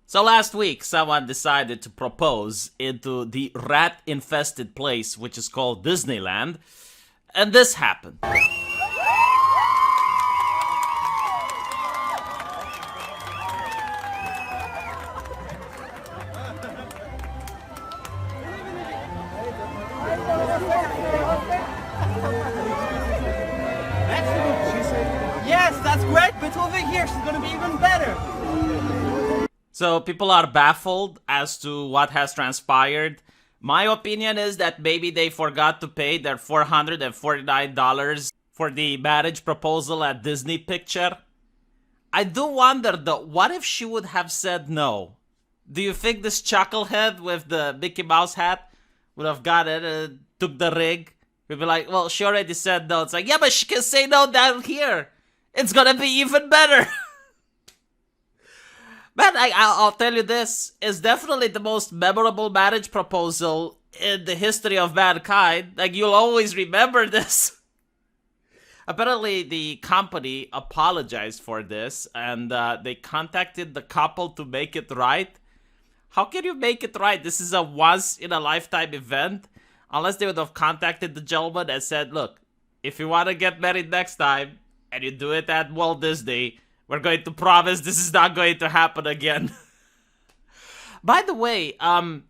So last week, someone decided to propose into the rat-infested place, which is called Disneyland, and this happened. Yes, that's great, but over here she's gonna be even better. So people are baffled as to what has transpired. My opinion is that maybe they forgot to pay their $449 for the marriage proposal at Disney Picture. I do wonder though, what if she would have said no? Do you think this chucklehead with the Mickey Mouse hat would have got it and took the ring? We'd be like, well, she already said no. It's like, yeah, but she can say no down here. It's gonna be even better. Man, I'll tell you this, is definitely the most memorable marriage proposal in the history of mankind. Like, you'll always remember this. Apparently, the company apologized for this, and they contacted the couple to make it right. How can you make it right? This is a once-in-a-lifetime event. Unless they would have contacted the gentleman and said, look, if you want to get married next time, and you do it at Walt Disney, we're going to promise this is not going to happen again. By the way, a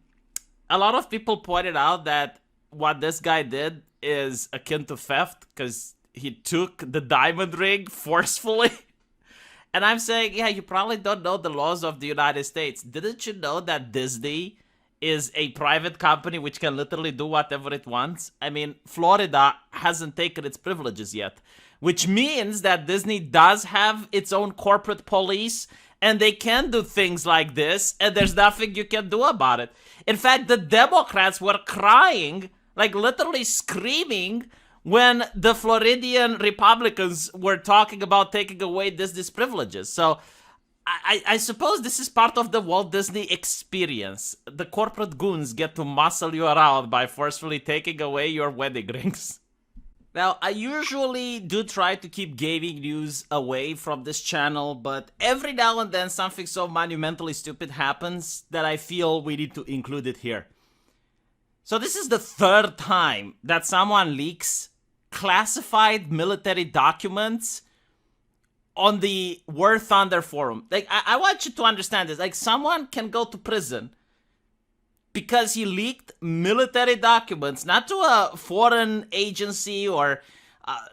lot of people pointed out that what this guy did is akin to theft because he took the diamond ring forcefully. And I'm saying, yeah, you probably don't know the laws of the United States. Didn't you know that Disney is a private company which can literally do whatever it wants? I mean, Florida hasn't taken its privileges yet, which means that Disney does have its own corporate police and they can do things like this and there's nothing you can do about it. In fact, the Democrats were crying, like literally screaming, when the Floridian Republicans were talking about taking away Disney's privileges. So I suppose this is part of the Walt Disney experience. The corporate goons get to muscle you around by forcefully taking away your wedding rings. Now, I usually do try to keep gaming news away from this channel, but every now and then something so monumentally stupid happens that I feel we need to include it here. So this is the third time that someone leaks classified military documents on the War Thunder forum. Like, I want you to understand this. Like, someone can go to prison because he leaked military documents, not to a foreign agency or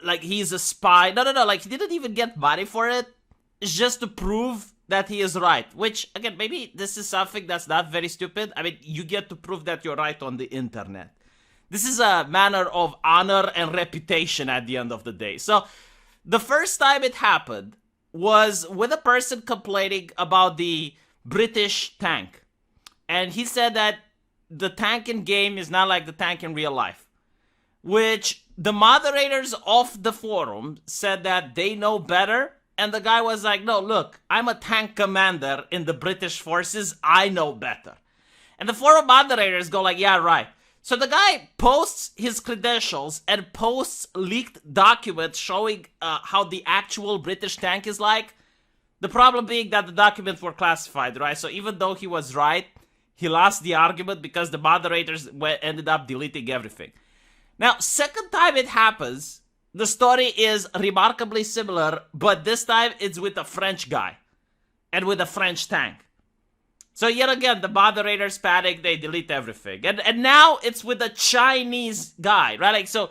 like he's a spy. No. Like, he didn't even get money for it. It's just to prove that he is right. Which, again, maybe this is something that's not very stupid. I mean, you get to prove that you're right on the internet. This is a matter of honor and reputation at the end of the day. So, the first time it happened was with a person complaining about the British tank. And he said that the tank in game is not like the tank in real life. Which the moderators of the forum said that they know better. And the guy was like, no, look, I'm a tank commander in the British forces. I know better. And the forum moderators go like, yeah, right. So the guy posts his credentials and posts leaked documents showing how the actual British tank is like. The problem being that the documents were classified, right? So even though he was right, he lost the argument because the moderators ended up deleting everything. Now, second time it happens, the story is remarkably similar, but this time it's with a French guy and with a French tank. So yet again, the moderators panic, they delete everything. And now it's with a Chinese guy, right? Like, so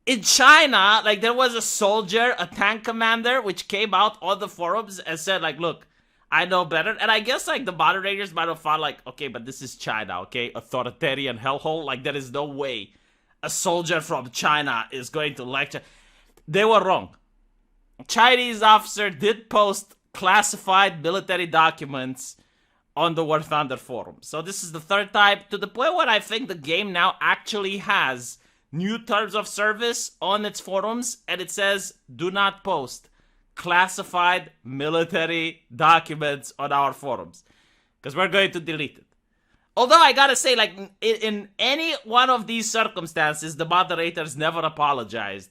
in China, like, there was a soldier, a tank commander, which came out on the forums and said, like, look, I know better. And I guess, like, the moderators might have thought, like, okay, but this is China, okay? Authoritarian hellhole. Like, there is no way a soldier from China is going to lecture. They were wrong. A Chinese officer did post classified military documents on the War Thunder forum. So this is the third time, to the point where I think the game now actually has new terms of service on its forums, and it says, do not post classified military documents on our forums, because we're going to delete it. Although I gotta say, like, in any one of these circumstances, the moderators never apologized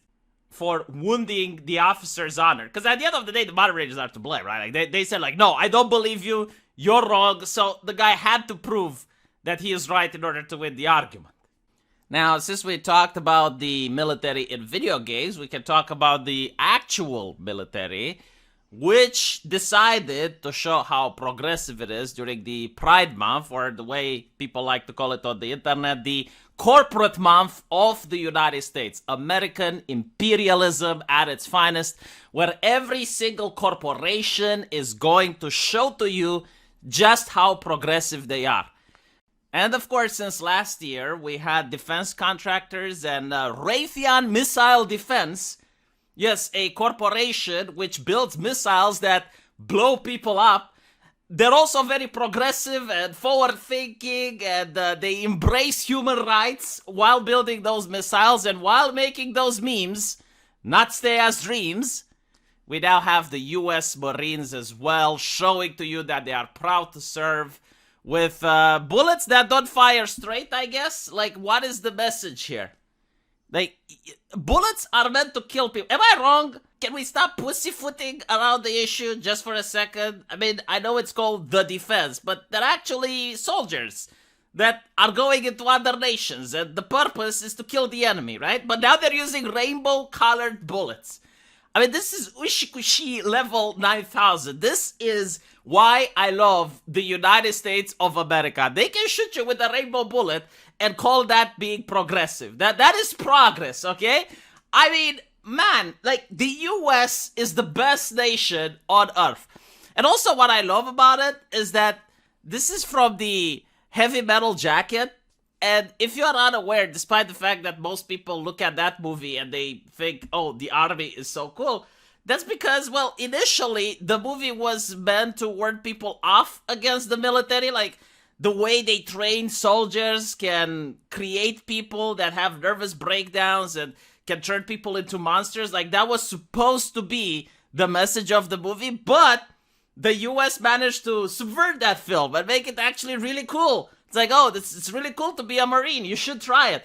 for wounding the officer's honor. Because at the end of the day, the moderators are to blame, right? Like they said, like, no, I don't believe you. You're wrong. So the guy had to prove that he is right in order to win the argument. Now, since we talked about the military in video games, we can talk about the actual military, which decided to show how progressive it is during the Pride Month, or the way people like to call it on the internet, the corporate month of the United States. American imperialism at its finest, where every single corporation is going to show to you just how progressive they are. And of course, since last year, we had defense contractors and Raytheon Missile Defense. Yes, a corporation which builds missiles that blow people up. They're also very progressive and forward-thinking, and they embrace human rights while building those missiles and while making those memes not stay as dreams. We now have the U.S. Marines as well, showing to you that they are proud to serve with bullets that don't fire straight, I guess. Like, what is the message here? Like, bullets are meant to kill people. Am I wrong? Can we stop pussyfooting around the issue just for a second? I mean, I know it's called the defense, but they're actually soldiers that are going into other nations, and the purpose is to kill the enemy, right? But now they're using rainbow-colored bullets. I mean, this is Ushikushi level 9000. This is why I love the United States of America. They can shoot you with a rainbow bullet and call that being progressive. That is progress, okay? I mean, man, like, the US is the best nation on earth. And also what I love about it is that this is from the Heavy Metal Jacket. And if you're unaware, despite the fact that most people look at that movie and they think, oh, the army is so cool, that's because, well, initially, the movie was meant to ward people off against the military. Like, the way they train soldiers can create people that have nervous breakdowns and can turn people into monsters. Like, that was supposed to be the message of the movie, but the US managed to subvert that film and make it actually really cool. It's like, oh, it's really cool to be a Marine. You should try it.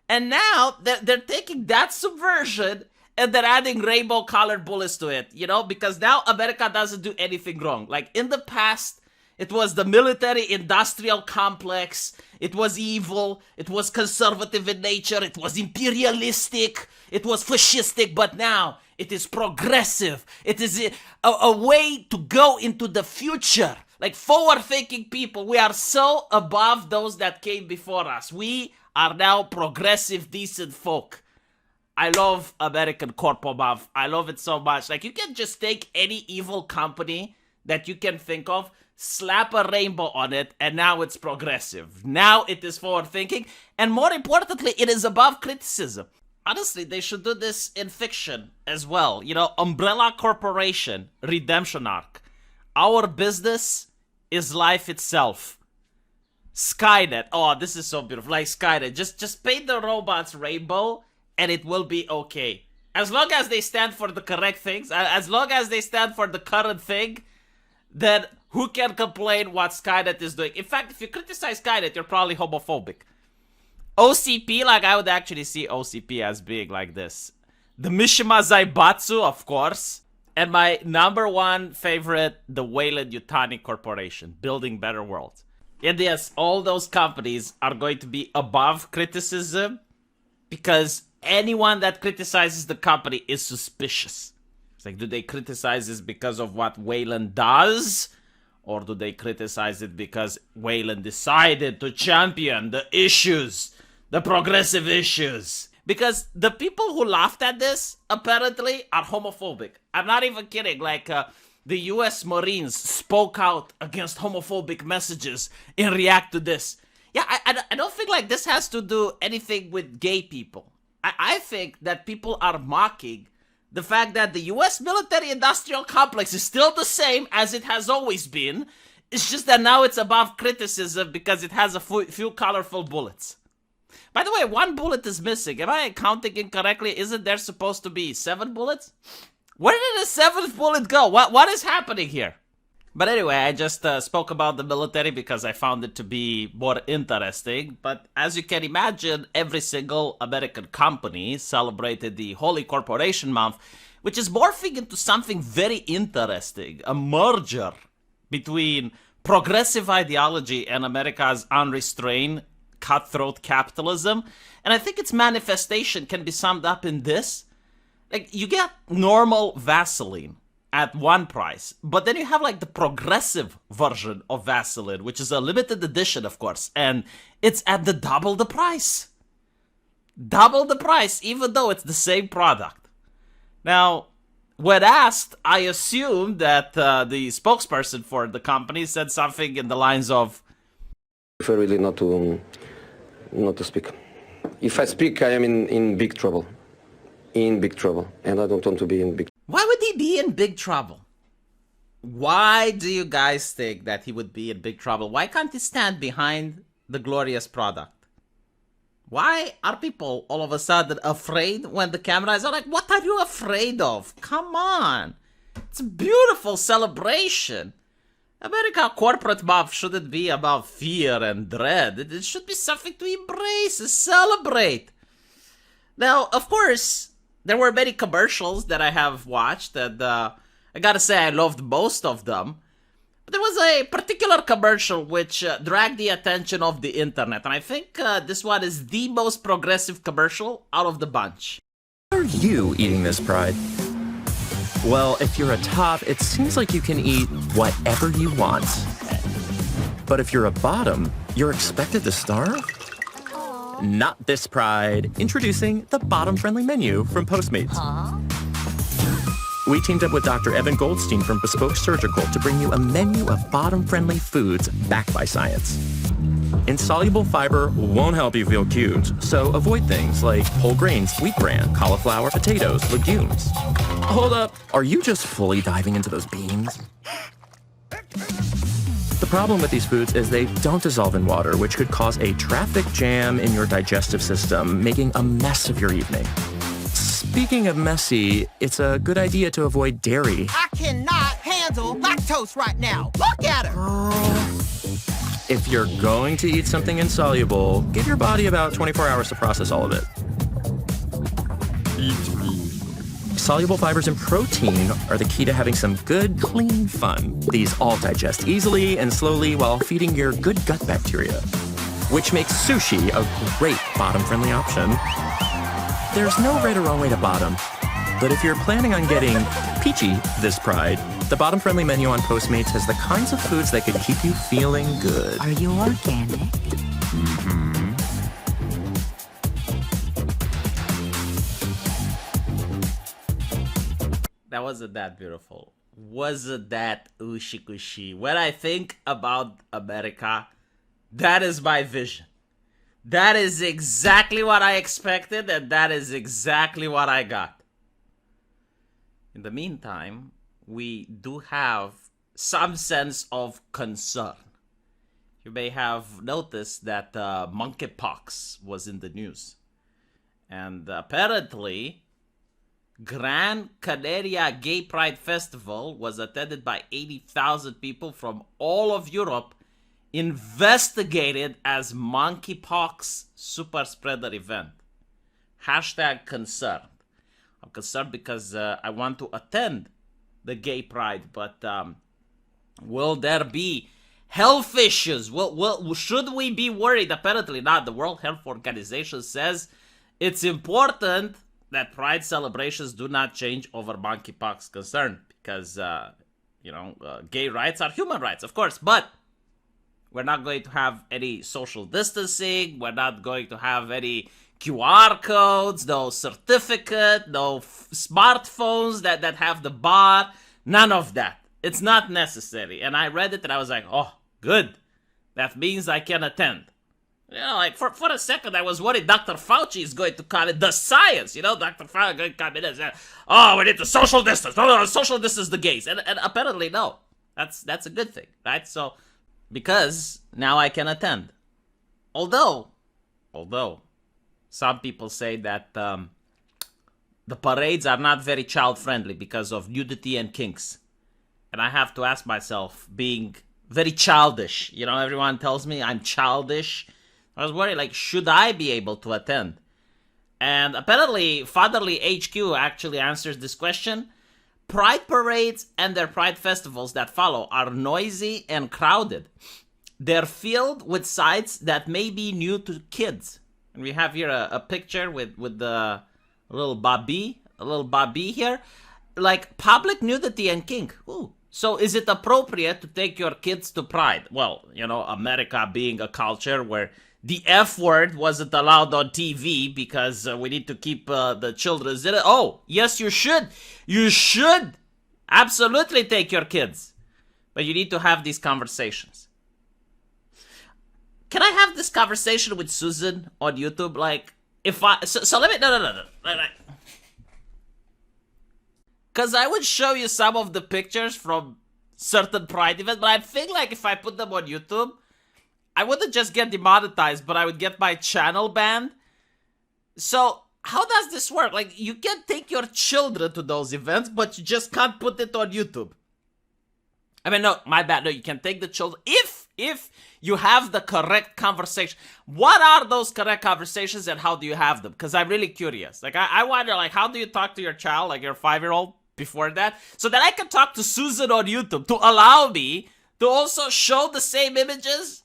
And now they're taking that subversion and they're adding rainbow-colored bullets to it, you know, because now America doesn't do anything wrong. Like, in the past, it was the military-industrial complex. It was evil. It was conservative in nature. It was imperialistic. It was fascistic. But now it is progressive. It is a way to go into the future. Like, forward-thinking people. We are so above those that came before us. We are now progressive, decent folk. I love American corporate month. I love it so much. Like, you can just take any evil company that you can think of, slap a rainbow on it, and now it's progressive. Now it is forward-thinking, and more importantly, it is above criticism. Honestly, they should do this in fiction as well. You know, Umbrella Corporation, redemption arc. Our business is life itself. Skynet. Oh, this is so beautiful. Like Skynet. Just paint the robots rainbow, and it will be okay. As long as they stand for the correct things, as long as they stand for the current thing, then who can complain what Skynet is doing? In fact, if you criticize Skynet, you're probably homophobic. OCP, like, I would actually see OCP as being like this. The Mishima Zaibatsu, of course. And my number one favorite, the Weyland-Yutani Corporation, building better worlds. And yes, all those companies are going to be above criticism because anyone that criticizes the company is suspicious. It's like, do they criticize this because of what Weyland does? Or do they criticize it because Weyland decided to champion the issues, the progressive issues? Because the people who laughed at this, apparently, are homophobic. I'm not even kidding. Like, the US Marines spoke out against homophobic messages in react to this. Yeah, I don't think, like, this has to do anything with gay people. I think that people are mocking the fact that the US military-industrial complex is still the same as it has always been. It's just that now it's above criticism because it has a few colorful bullets. By the way, one bullet is missing. Am I counting incorrectly? Isn't there supposed to be 7 bullets? Where did the 7th bullet go? What is happening here? But anyway, I just spoke about the military because I found it to be more interesting. But as you can imagine, every single American company celebrated the Holy Corporation Month, which is morphing into something very interesting, a merger between progressive ideology and America's unrestrained cutthroat capitalism. And I think its manifestation can be summed up in this. Like, you get normal Vaseline at one price, but then you have like the progressive version of Vaseline, which is a limited edition, of course, and it's at the double the price. Double the price, even though it's the same product. Now, when asked, I assumed that the spokesperson for the company said something in the lines of, I prefer really not to speak. If I speak, I am in big trouble. In big trouble, and I don't want to be in big. why would he be in big trouble? Why do you guys think that he would be in big trouble? Why can't he stand behind the glorious product? Why are people all of a sudden afraid when the camera is on? Like, what are you afraid of? Come on. It's a beautiful celebration. America corporate month shouldn't be about fear and dread. It should be something to embrace and celebrate. Now, of course, there were many commercials that I have watched, and I gotta say I loved most of them. But there was a particular commercial which dragged the attention of the internet, and I think this one is the most progressive commercial out of the bunch. Are you eating this, Pride? Well, if you're a top, it seems like you can eat whatever you want. But if you're a bottom, you're expected to starve? Not this Pride. Introducing the bottom-friendly menu from Postmates. We teamed up with Dr. Evan Goldstein from Bespoke Surgical to bring you a menu of bottom-friendly foods backed by science. Insoluble fiber won't help you feel cute, so avoid things like whole grains, wheat bran, cauliflower, potatoes, legumes. Hold up, are you just fully diving into those beans? The problem with these foods is they don't dissolve in water, which could cause a traffic jam in your digestive system, making a mess of your evening. Speaking of messy, it's a good idea to avoid dairy. I cannot handle lactose right now. Look at her. If you're going to eat something insoluble, give your body about 24 hours to process all of it. Soluble fibers and protein are the key to having some good, clean fun. These all digest easily and slowly while feeding your good gut bacteria, which makes sushi a great bottom-friendly option. There's no right or wrong way to bottom, but if you're planning on getting peachy this Pride, the bottom-friendly menu on Postmates has the kinds of foods that could keep you feeling good. Are you organic? That wasn't that beautiful. Wasn't that ushi-kushi? When I think about America, that is my vision. That is exactly what I expected, and that is exactly what I got. In the meantime, we do have some sense of concern. You may have noticed that monkeypox was in the news. And apparently, Gran Canaria Gay Pride Festival was attended by 80,000 people from all of Europe, investigated as monkeypox super spreader event. Hashtag concerned. I'm concerned because I want to attend the Gay Pride, but will there be health issues? Should we be worried? Apparently not. The World Health Organization says it's important that Pride celebrations do not change over monkeypox concern because, gay rights are human rights, of course, but we're not going to have any social distancing. We're not going to have any QR codes, no certificate, no smartphones that have the bar. None of that. It's not necessary. And I read it and I was like, oh, good. That means I can attend. You know, like for a second I was worried Dr. Fauci is going to come in. The science, Dr. Fauci is going to come in and say, oh, we need to social distance. No, social distance the gays. And apparently no. That's a good thing, right? So, because now I can attend. Although, some people say that the parades are not very child-friendly because of nudity and kinks. And I have to ask myself, being very childish, you know, everyone tells me I'm childish. I was worried, like, should I be able to attend? And apparently, Fatherly HQ actually answers this question. Pride parades and their pride festivals that follow are noisy and crowded. They're filled with sights that may be new to kids. And we have here a picture with the little Bobby here. Like, public nudity and kink. Ooh. So is it appropriate to take your kids to Pride? Well, you know, America being a culture where the F word wasn't allowed on TV because we need to keep the children in it. Oh, yes, you should. You should absolutely take your kids. But you need to have these conversations. Can I have this conversation with Susan on YouTube? Like, if I... So let me... No. Because I would show you some of the pictures from certain Pride events, but I think like if I put them on YouTube, I wouldn't just get demonetized, but I would get my channel banned. So how does this work? Like, you can take your children to those events, but you just can't put it on YouTube. I mean, no, my bad. No, you can take the children if you have the correct conversation. What are those correct conversations and how do you have them? Because I'm really curious. Like, I wonder, like, how do you talk to your child, like your 5-year-old, before that? So that I can talk to Susan on YouTube to allow me to also show the same images?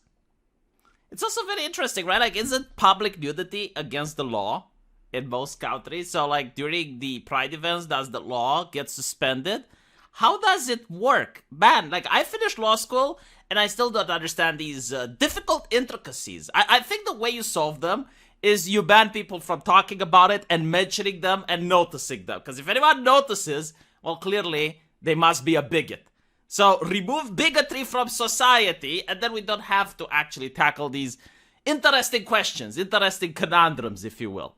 It's also very interesting, right? Like, isn't public nudity against the law in most countries? So, like, during the Pride events, does the law get suspended? How does it work? Man, like, I finished law school, and I still don't understand these difficult intricacies. I think the way you solve them is you ban people from talking about it and mentioning them and noticing them. Because if anyone notices, well, clearly, they must be a bigot. So remove bigotry from society, and then we don't have to actually tackle these interesting questions, interesting conundrums, if you will.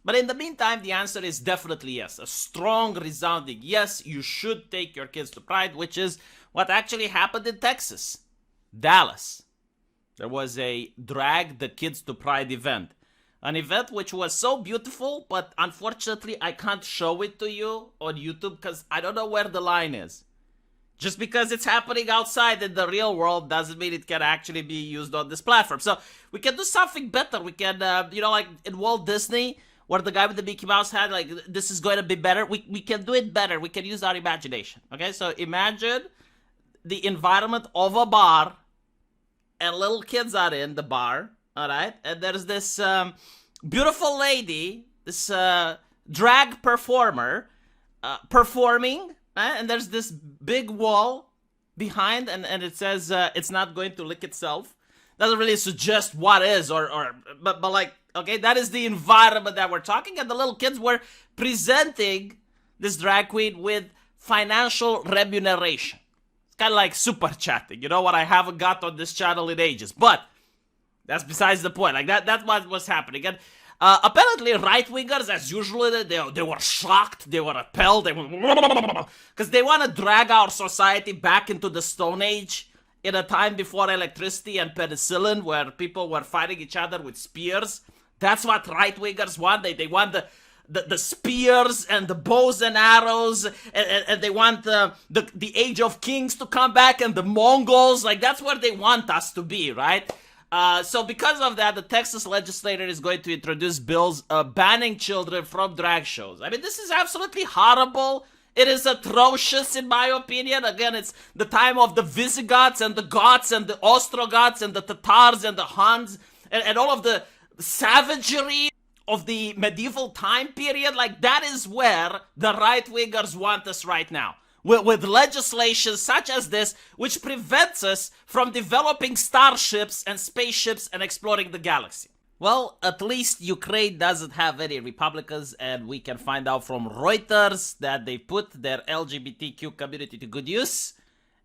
But in the meantime, the answer is definitely yes. A strong, resounding yes, you should take your kids to Pride, which is what actually happened in Texas, Dallas. There was a Drag the Kids to Pride event. An event which was so beautiful, but unfortunately, I can't show it to you on YouTube because I don't know where the line is. Just because it's happening outside in the real world doesn't mean it can actually be used on this platform. So we can do something better. We can, like in Walt Disney, where the guy with the Mickey Mouse hat, like, this is going to be better. We can do it better. We can use our imagination. Okay, so imagine the environment of a bar, and little kids are in the bar, all right? And there's this beautiful lady, this drag performer, performing, right? And there's this big wall behind, and it says it's not going to lick itself. Doesn't really suggest what is, but like, okay, that is the environment that we're talking, and the little kids were presenting this drag queen with financial remuneration. Kind of like super chatting, you know what I haven't got on this channel in ages, but that's besides the point. Like that's what was happening. And apparently right-wingers, as usual, they were shocked, they were repelled, because they want to drag our society back into the Stone Age, in a time before electricity and penicillin, where people were fighting each other with spears. That's what right-wingers want. They want the spears and the bows and arrows, and they want the age of kings to come back, and the Mongols. Like, that's where they want us to be, right? So because of that, the Texas legislature is going to introduce bills banning children from drag shows. I mean, this is absolutely horrible. It is atrocious, in my opinion. Again, it's the time of the Visigoths and the Goths and the Ostrogoths and the Tatars and the Huns and all of the savagery of the medieval time period. Like, that is where the right-wingers want us right now. With legislation such as this, which prevents us from developing starships and spaceships and exploring the galaxy. Well, at least Ukraine doesn't have any Republicans, and we can find out from Reuters that they put their LGBTQ community to good use,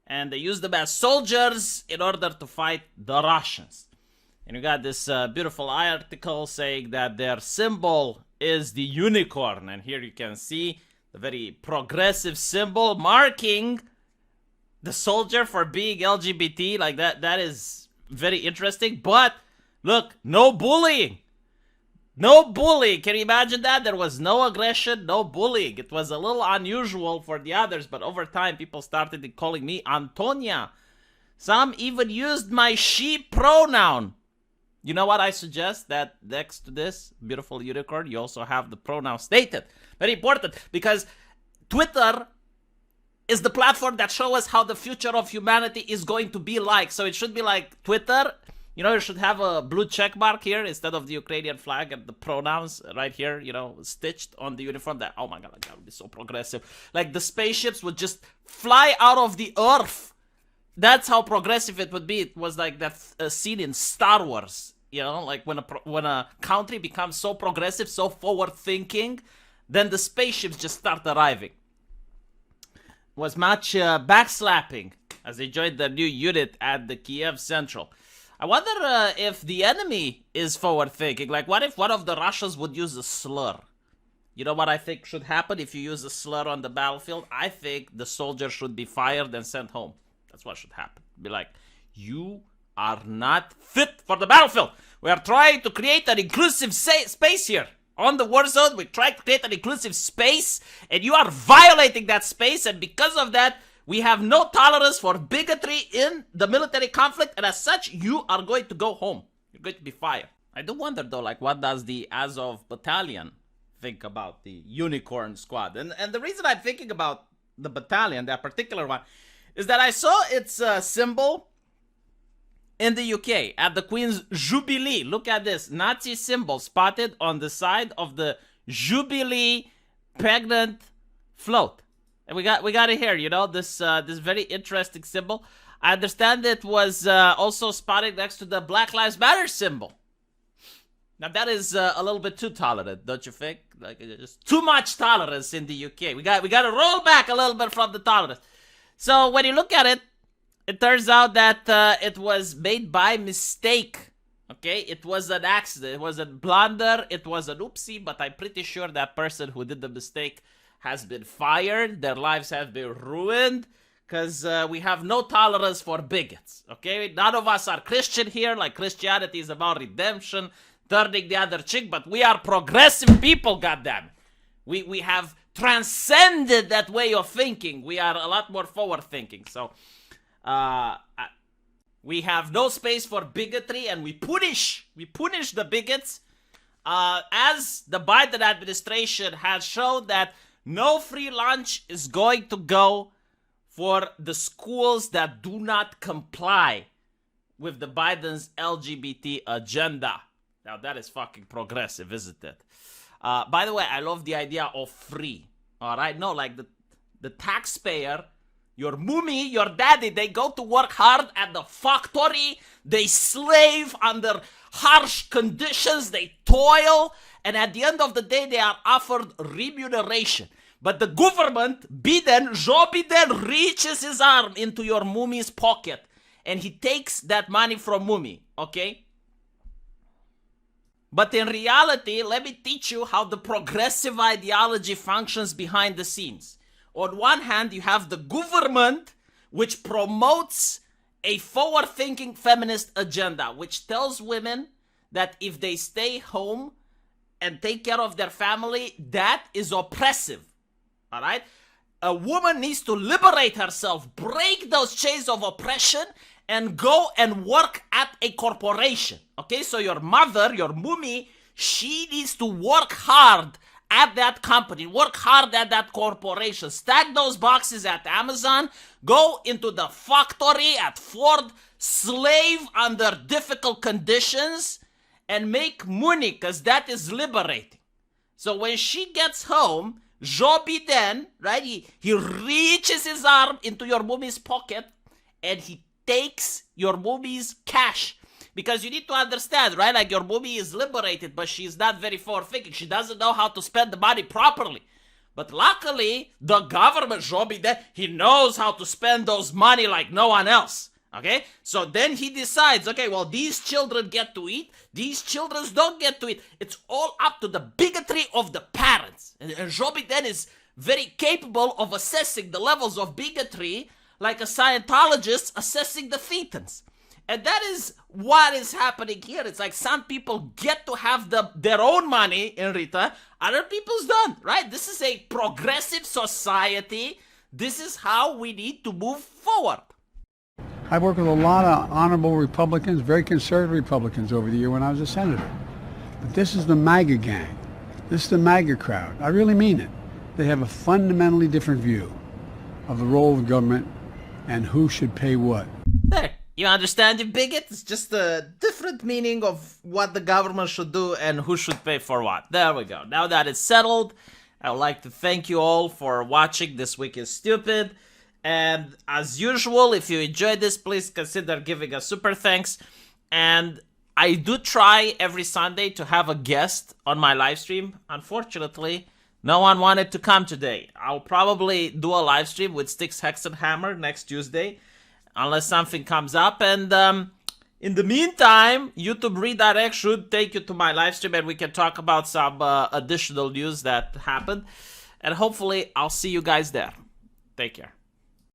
and they use them as soldiers in order to fight the Russians. And you got this beautiful article saying that their symbol is the unicorn, and here you can see the very progressive symbol marking the soldier for being LGBT. Like, that is very interesting, but look, no bullying. No bullying. Can you imagine that? There was no aggression, no bullying. It was a little unusual for the others, but over time, people started calling me Antonia. Some even used my she pronoun. You know what I suggest? That next to this beautiful unicorn, you also have the pronoun stated. Very important, because Twitter is the platform that shows us how the future of humanity is going to be like. So it should be like Twitter. You know, you should have a blue check mark here instead of the Ukrainian flag and the pronouns right here, you know, stitched on the uniform. That, oh my God, that would be so progressive. Like the spaceships would just fly out of the earth. That's how progressive it would be. It was like that scene in Star Wars. You know, like when a country becomes so progressive, so forward-thinking, then the spaceships just start arriving. Was much backslapping as they joined their new unit at the Kiev Central. I wonder if the enemy is forward-thinking. Like, what if one of the Russians would use a slur? You know what I think should happen if you use a slur on the battlefield? I think the soldier should be fired and sent home. That's what should happen. Be like, you are not fit for the battlefield. We are trying to create an inclusive space here. On the war zone, we try to create an inclusive space, and you are violating that space, and because of that, we have no tolerance for bigotry in the military conflict, and as such, you are going to go home. You're going to be fired. I do wonder, though, like, what does the Azov battalion think about the Unicorn Squad? And the reason I'm thinking about the battalion, that particular one, is that I saw its symbol in the UK at the Queen's Jubilee. Look at this Nazi symbol spotted on the side of the Jubilee pregnant float. And we got it here, you know, this very interesting symbol. I understand it was also spotted next to the Black Lives Matter symbol. Now that is a little bit too tolerant, don't you think? Like, just too much tolerance in the UK. We got to roll back a little bit from the tolerance. So when you look at it, it turns out that it was made by mistake. Okay, it was an accident. It was a blunder. It was an oopsie. But I'm pretty sure that person who did the mistake has been fired. Their lives have been ruined. Because we have no tolerance for bigots. Okay, none of us are Christian here. Like, Christianity is about redemption, turning the other cheek. But we are progressive people, goddammit. We have transcended that way of thinking. We are a lot more forward thinking. So we have no space for bigotry, and we punish the bigots, as the Biden administration has shown that no free lunch is going to go for the schools that do not comply with the Biden's LGBT agenda. Now that is fucking progressive, isn't it? By the way, I love the idea of free. All right, no, like the taxpayer. Your mummy, your daddy, they go to work hard at the factory. They slave under harsh conditions. They toil. And at the end of the day, they are offered remuneration. But the government, Joe Biden, reaches his arm into your mummy's pocket. And he takes that money from mummy, okay? But in reality, let me teach you how the progressive ideology functions behind the scenes. On one hand, you have the government, which promotes a forward-thinking feminist agenda, which tells women that if they stay home and take care of their family, that is oppressive. All right? A woman needs to liberate herself, break those chains of oppression, and go and work at a corporation. Okay? So your mother, your mummy, she needs to work hard at that company, work hard at that corporation, stack those boxes at Amazon, go into the factory at Ford, slave under difficult conditions, and make money, because that is liberating. So when she gets home, Joe Biden, right, he reaches his arm into your mummy's pocket, and he takes your mummy's cash. Because you need to understand, right? Like, your mummy is liberated, but she's not very forward-thinking. She doesn't know how to spend the money properly. But luckily, the government, Joe Biden, he knows how to spend those money like no one else. Okay? So then he decides, okay, well, these children get to eat. These children don't get to eat. It's all up to the bigotry of the parents. And Joe Biden is very capable of assessing the levels of bigotry like a Scientologist assessing the thetans. And that is what is happening here. It's like some people get to have their own money in Rita, other people's don't, right? This is a progressive society. This is how we need to move forward. I've worked with a lot of honorable Republicans, very conservative Republicans over the year when I was a senator. But this is the MAGA gang. This is the MAGA crowd. I really mean it. They have a fundamentally different view of the role of government and who should pay what. There. You understand, you bigot? It's just a different meaning of what the government should do and who should pay for what. There we go. Now that it's settled, I would like to thank you all for watching This Week is Stupid. And as usual, if you enjoyed this, please consider giving a super thanks. And I do try every Sunday to have a guest on my live stream. Unfortunately, no one wanted to come today. I'll probably do a live stream with Styx, Hex, and Hammer next Tuesday, unless something comes up. And in the meantime, YouTube redirect should take you to my live stream and we can talk about some additional news that happened. And hopefully I'll see you guys there. Take care.